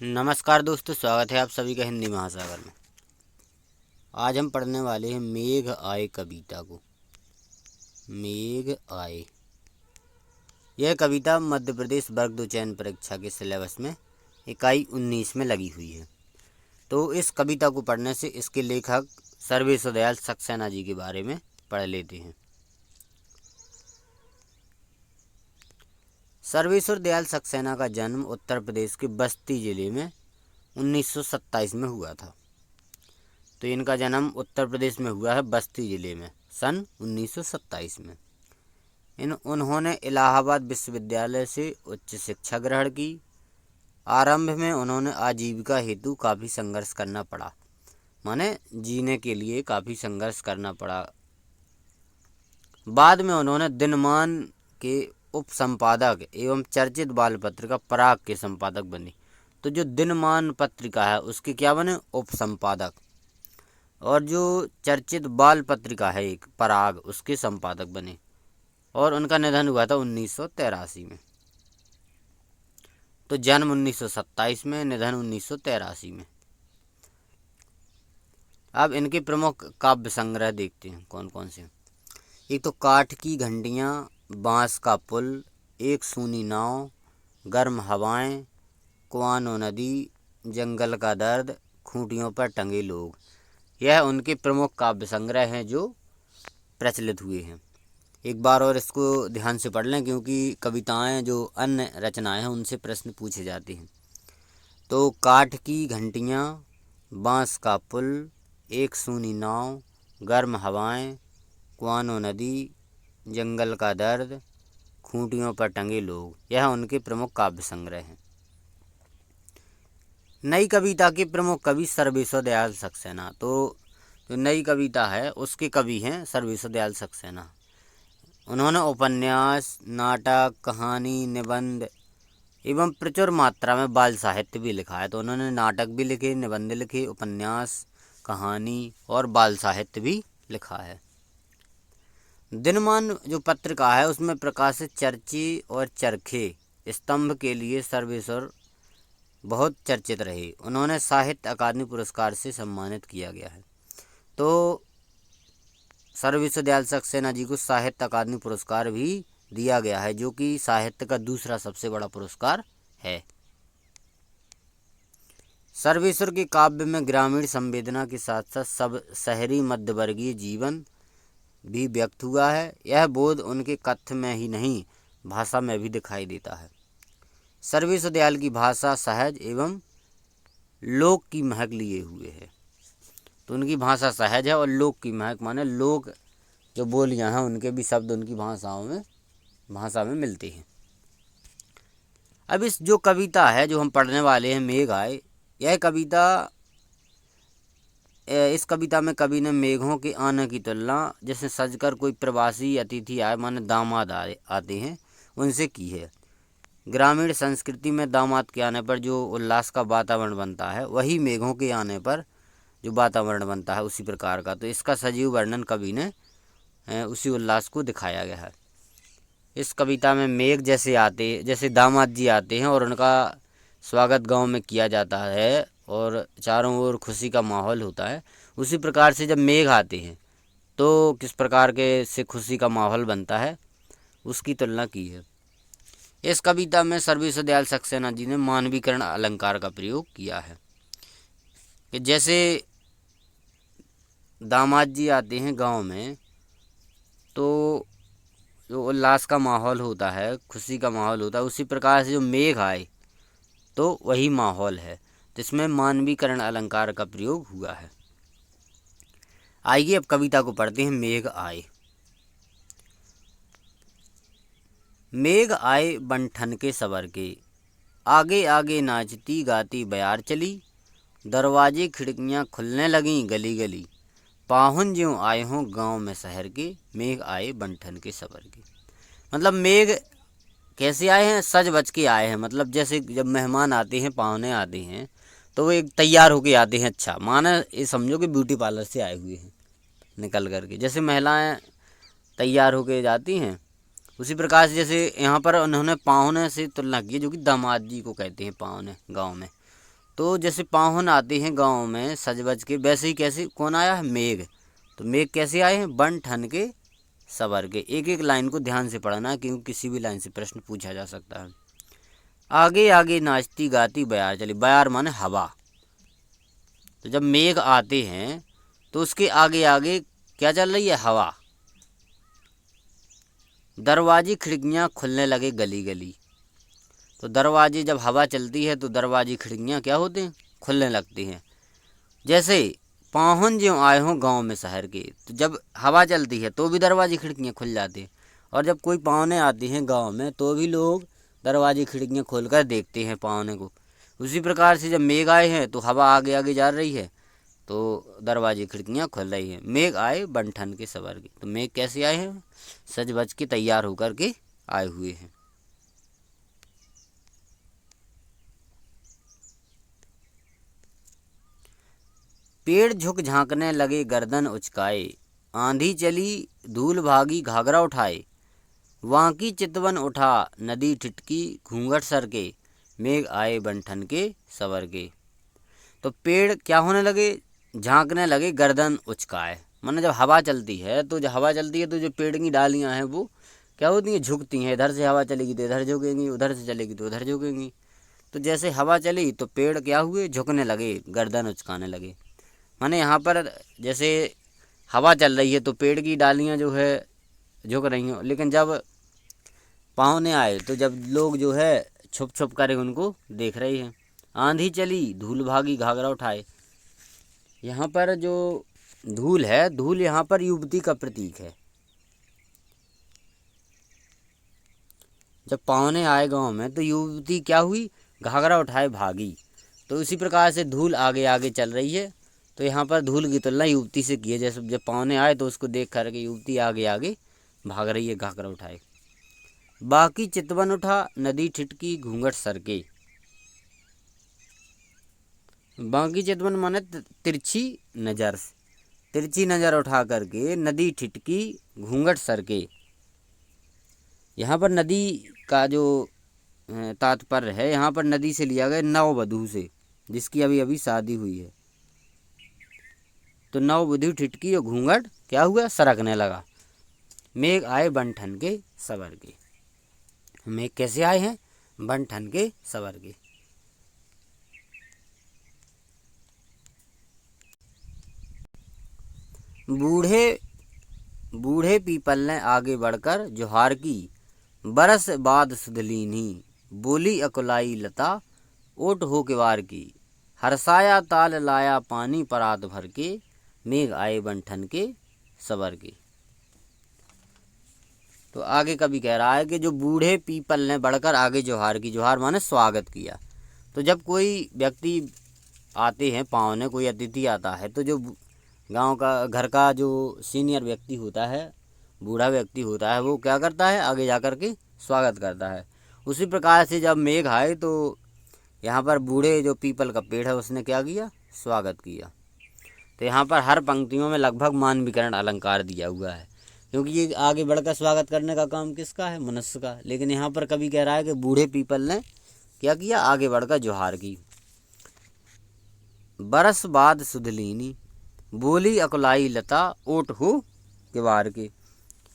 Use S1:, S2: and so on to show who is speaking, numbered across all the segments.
S1: नमस्कार दोस्तों, स्वागत है आप सभी का हिंदी महासागर में। आज हम पढ़ने वाले हैं मेघ आए कविता को। मेघ आए, यह कविता मध्य प्रदेश वर्ग 2 चयन परीक्षा के सिलेबस में इकाई 19 में लगी हुई है। तो इस कविता को पढ़ने से इसके लेखक सर्वेश्वर दयाल सक्सेना जी के बारे में पढ़ लेते हैं। सर्वेश्वर दयाल सक्सेना का जन्म उत्तर प्रदेश के बस्ती जिले में 1927 में हुआ था। तो इनका जन्म उत्तर प्रदेश में हुआ है बस्ती जिले में सन 1927 में। उन्होंने इलाहाबाद विश्वविद्यालय से उच्च शिक्षा ग्रहण की। आरंभ में उन्होंने आजीविका हेतु काफ़ी संघर्ष करना पड़ा, माने जीने के लिए काफ़ी संघर्ष करना पड़ा। बाद में उन्होंने दिनमान के उप संपादक एवं चर्चित बाल पत्रिका पराग के संपादक बने। तो जो दिनमान पत्रिका है उसके क्या बने? उप संपादक। और जो चर्चित बाल पत्रिका है एक पराग, उसके संपादक बने। और उनका निधन हुआ था 1983 में। तो जन्म 1927 में, निधन 1983 में। अब इनके प्रमुख काव्य संग्रह देखते हैं कौन कौन से। एक तो काठ की घंटियाँ, बांस का पुल, एक सूनी नाव, गर्म हवाएं, कुआनो नदी, जंगल का दर्द, खूंटियों पर टंगे लोग। यह उनके प्रमुख काव्य संग्रह हैं जो प्रचलित हुए हैं। एक बार और इसको ध्यान से पढ़ लें, क्योंकि कविताएं जो अन्य रचनाएं हैं उनसे प्रश्न पूछे जाते हैं। तो काठ की घंटियाँ, बांस का पुल, एक सूनी नाव, गर्म हवाएं, कुआनो नदी, जंगल का दर्द, खूंटियों पर टंगे लोग, यह उनके प्रमुख काव्य संग्रह हैं। नई कविता के प्रमुख कवि सर्वेश्वर दयाल सक्सेना। तो जो नई कविता है उसके कवि हैं सर्वेश्वर दयाल सक्सेना। उन्होंने उपन्यास, नाटक, कहानी, निबंध एवं प्रचुर मात्रा में बाल साहित्य भी लिखा है। तो उन्होंने नाटक भी लिखे, निबंध लिखे, उपन्यास, कहानी और बाल साहित्य भी लिखा है। दिनमान जो पत्रिका है उसमें प्रकाशित चर्चे और चरखे स्तंभ के लिए सर्वेश्वर बहुत चर्चित रहे। उन्होंने साहित्य अकादमी पुरस्कार से सम्मानित किया गया है। तो सर्वेश्वर दयाल सक्सेना जी को साहित्य अकादमी पुरस्कार भी दिया गया है, जो कि साहित्य का दूसरा सबसे बड़ा पुरस्कार है। सर्वेश्वर के काव्य में ग्रामीण संवेदना के साथ साथ सब शहरी मध्यवर्गीय जीवन भी व्यक्त हुआ है। यह बोध उनके कथ्य में ही नहीं, भाषा में भी दिखाई देता है। सर्वेश्वर दयाल की भाषा सहज एवं लोक की महक लिए हुए है। तो उनकी भाषा सहज है और लोक की महक माने लोक जो बोलियां हैं उनके भी शब्द उनकी भाषा में मिलते हैं। अब इस जो कविता है जो हम पढ़ने वाले हैं मेघ आए, यह कविता इस कविता में कवि ने मेघों के आने की तुलना जैसे सजकर कोई प्रवासी अतिथि आए, माने दामाद आते हैं, उनसे की है। ग्रामीण संस्कृति में दामाद के आने पर जो उल्लास का वातावरण बनता है, वही मेघों के आने पर जो वातावरण बनता है उसी प्रकार का। तो इसका सजीव वर्णन कवि ने उसी उल्लास को दिखाया गया है। इस कविता में मेघ जैसे दामाद जी आते हैं और उनका स्वागत गांव में किया जाता है और चारों ओर खुशी का माहौल होता है, उसी प्रकार से जब मेघ आते हैं तो किस प्रकार के से खुशी का माहौल बनता है उसकी तुलना की है। इस कविता में सर्वेश्वर दयाल सक्सेना जी ने मानवीकरण अलंकार का प्रयोग किया है कि जैसे दामाद जी आते हैं गांव में तो जो उल्लास का माहौल होता है, खुशी का माहौल होता है, उसी प्रकार से जो मेघ आए तो वही माहौल है, जिसमें मानवीकरण अलंकार का प्रयोग हुआ है। आइए अब कविता को पढ़ते हैं। मेघ आए। मेघ आए बन के सवर के, आगे आगे नाचती गाती बयार चली, दरवाजे खिड़कियां खुलने लगीं गली गली, पाहुन ज्यों आए हों गांव में शहर के, मेघ आए बन के सवर के। मतलब मेघ कैसे आए हैं? सज बज के आए हैं। मतलब जैसे जब मेहमान आते हैं, पाहुने आते हैं, तो वो एक तैयार होके आते हैं। अच्छा माना ये समझो कि ब्यूटी पार्लर से आए हुए हैं निकल करके, जैसे महिलाएं तैयार होके जाती हैं, उसी प्रकार से जैसे यहाँ पर उन्होंने पाहुने से तुलना की, जो कि दामाद जी को कहते हैं पाहुने गांव में। तो जैसे पाहुन आते हैं गांव में सज बज के, वैसे ही कैसे कौन आया है, मेघ। तो मेघ कैसे आए हैं, बन ठन के सवर के। एक एक लाइन को ध्यान से पढ़ना है, क्योंकि किसी भी लाइन से प्रश्न पूछा जा सकता है। आगे आगे नाचती गाती बयार चली, बयार माने हवा। तो जब मेघ आते हैं तो उसके आगे आगे क्या चल रही है, हवा। दरवाजे खिड़कियां खुलने लगे गली गली। तो दरवाजे, जब हवा चलती है तो दरवाजे खिड़कियां क्या होते हैं, खुलने लगती हैं। जैसे पाहुन जो आए हों गांव में शहर के, तो जब हवा चलती है तो भी दरवाजे खिड़कियां खुल जाती हैं। और जब कोई पाहुने आते हैं गांव में तो भी लोग दरवाजे खिड़कियां खोलकर देखते हैं पाहुने को। उसी प्रकार से जब मेघ आए हैं तो हवा आगे आगे जा रही है, तो दरवाजे खिड़कियां खुल रही हैं। मेघ आए बन ठन के सवर के। तो मेघ कैसे आए हैं, सज बज के तैयार होकर के आए हुए हैं। पेड़ झुक झांकने लगे गर्दन उचकाए, आंधी चली धूल भागी घाघरा उठाए। वांकी चितवन उठा नदी ठिठकी घूंघट सर के, मेघ आए बन ठन के सवर के। तो पेड़ क्या होने लगे, झांकने लगे गर्दन उचकाए। माने जब हवा चलती है तो जो पेड़ की डालियां हैं वो क्या होती हैं, झुकती हैं। इधर से हवा चलेगी तो इधर झुकेंगी, उधर से चलेगी तो उधर झुकेंगी। तो जैसे हवा चली तो पेड़ क्या हुए, झुकने लगे, गर्दन उचकाने लगे। माने यहाँ पर जैसे हवा चल रही है तो पेड़ की डालियाँ जो है झुक रही हैं, लेकिन जब पाहुने आए तो जब लोग जो है छुप छुप कर उनको देख रहे हैं। आंधी चली धूल भागी घाघरा उठाए। यहाँ पर जो धूल है, धूल यहाँ पर युवती का प्रतीक है। जब पाहुने आए गांव में तो युवती क्या हुई, घाघरा उठाए भागी। तो इसी प्रकार से धूल आगे आगे चल रही है। तो यहाँ पर धूल की तुलना युवती से की है। जैसे जब पाहुने आए तो उसको देख कर के युवती आगे आगे भाग रही है घाघरा उठाए। बाकी चितवन उठा नदी ठिठकी घूंघट सर के। बाकी चितवन माने तिरछी नज़र, तिरछी नज़र उठा करके नदी ठिठकी घूंघट सर के। यहाँ पर नदी का जो तात्पर्य है, यहाँ पर नदी से लिया गया नववधू से, जिसकी अभी अभी शादी हुई है। तो नववधू ठिठकी और घूंघट क्या हुआ, सरकने लगा। मेघ आए बन ठन के सवर के। मेघ कैसे आए हैं, बन ठन के सवर के। बूढ़े बूढ़े पीपल ने आगे बढ़कर जोहार की, बरस बाद सुधलीनी, बोली अकुलाई लता ओट हो के वार की। हरसाया ताल लाया पानी परात भर के, मेघ आए बन ठन के सवर के। तो आगे कभी कह रहा है कि जो बूढ़े पीपल ने बढ़कर आगे जोहार की, जोहार माने स्वागत किया। तो जब कोई व्यक्ति आते हैं पाहुने, कोई अतिथि आता है, तो जो गांव का घर का जो सीनियर व्यक्ति होता है, बूढ़ा व्यक्ति होता है, वो क्या करता है, आगे जा कर के स्वागत करता है। उसी प्रकार से जब मेघ आए तो यहाँ पर बूढ़े जो पीपल का पेड़ है उसने क्या किया, स्वागत किया। तो यहाँ पर हर पंक्तियों में लगभग मानवीकरण अलंकार दिया हुआ है, क्योंकि ये आगे बढ़कर स्वागत करने का काम किसका है, मनुष्य का। लेकिन यहाँ पर कभी कह रहा है कि बूढ़े पीपल ने क्या किया, आगे बढ़कर जोहार की। बरस बाद सुधलीनी, बोली अकुलाई लता ओट हो किवार के।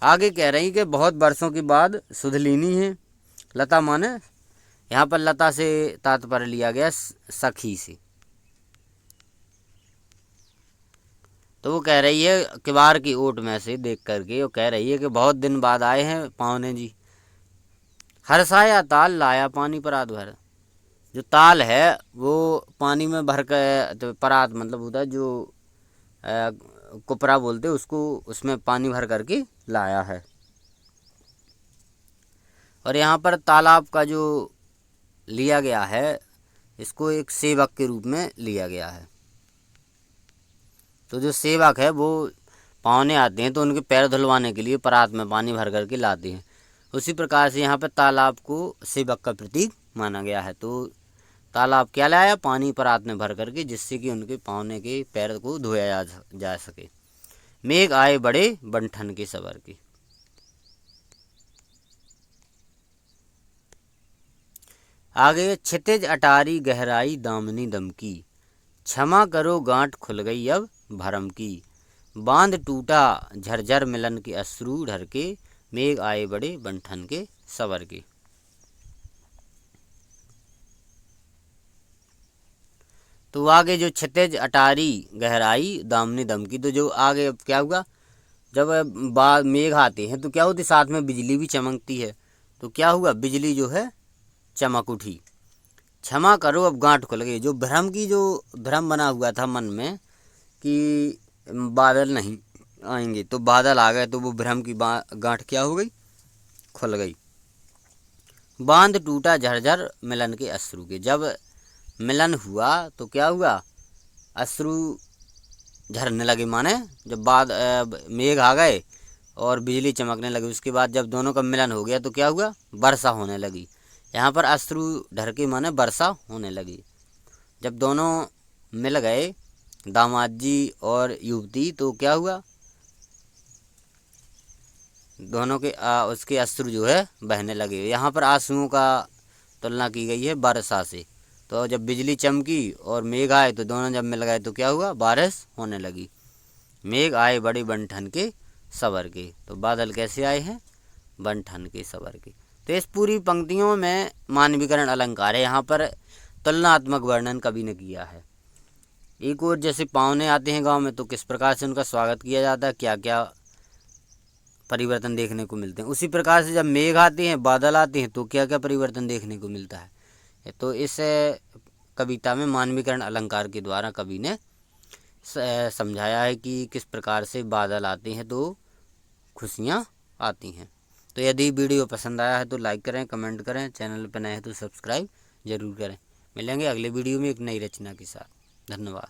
S1: आगे कह रही कि बहुत बरसों के बाद सुधलीनी है। लता माने यहाँ पर लता से तात्पर्य लिया गया सखी से। तो वो कह रही है किवार की ओट में से देख करके, वो कह रही है कि बहुत दिन बाद आए हैं पाहुने जी। हरसाया ताल लाया पानी परात भर। जो ताल है वो पानी में भर कर, तो परात मतलब होता है जो कुपरा बोलते उसको, उसमें पानी भर करके लाया है। और यहाँ पर तालाब का जो लिया गया है, इसको एक सेवक के रूप में लिया गया है। तो जो सेवक है वो पाहुने आते हैं तो उनके पैर धुलवाने के लिए परात में पानी भर करके लाते हैं। उसी प्रकार से यहाँ पर तालाब को सेवक का प्रतीक माना गया है। तो तालाब क्या लाया, पानी परात में भर करके, जिससे कि उनके पाहुने के पैर को धोया जा सके। मेघ आए बड़े बन ठन के सवर के। आगे क्षितिज अटारी गहराई दामिनी दम की, क्षमा करो गांठ खुल गई अब भरम की, बांध टूटा झरझर मिलन के अश्रु ढर के, मेघ आए बड़े बंठन के सवर के। तो आगे जो क्षितिज अटारी गहराई दामिनी दम की, तो जो आगे अब क्या हुआ, जब मेघ आते हैं तो क्या होती, साथ में बिजली भी चमकती है। तो क्या हुआ, बिजली जो है चमक उठी। क्षमा करो अब गांठ खुल गई, जो भ्रम की जो भ्रम बना हुआ था मन में कि बादल नहीं आएंगे, तो बादल आ गए, तो वो भ्रम की गांठ क्या हो गई, खुल गई। बांध टूटा झरझर मिलन के अश्रु के, जब मिलन हुआ तो क्या हुआ, अश्रु झरने लगे, माने जब बाद मेघ आ गए और बिजली चमकने लगी, उसके बाद जब दोनों का मिलन हो गया तो क्या हुआ, वर्षा होने लगी। यहाँ पर अश्रु ढर के माने वर्षा होने लगी। जब दोनों मिल गए दामाद जी और युवती, तो क्या हुआ, दोनों के उसके अश्रु जो है बहने लगे। यहाँ पर आंसुओं का तुलना की गई है वर्षा से। तो जब बिजली चमकी और मेघ आए तो दोनों जब मिल गए तो क्या हुआ, बारिश होने लगी। मेघ आए बड़े बंठन के सवर के, तो बादल कैसे आए हैं, बंठन के सवर के। तो इस पूरी पंक्तियों में मानवीकरण अलंकार है, यहाँ पर तुलनात्मक वर्णन कवि ने किया है। एक और जैसे पावने आते हैं गांव में, तो किस प्रकार से उनका स्वागत किया जाता है, क्या क्या परिवर्तन देखने को मिलते हैं, उसी प्रकार से जब मेघ आते हैं, बादल आते हैं, तो क्या क्या परिवर्तन देखने को मिलता है। तो इस कविता में मानवीकरण अलंकार के द्वारा कवि ने समझाया है कि किस प्रकार से बादल आते हैं तो खुशियाँ आती हैं। तो यदि वीडियो पसंद आया है तो लाइक करें, कमेंट करें, चैनल पर नए हैं तो सब्सक्राइब जरूर करें। मिलेंगे अगले वीडियो में एक नई रचना के साथ। धन्यवाद।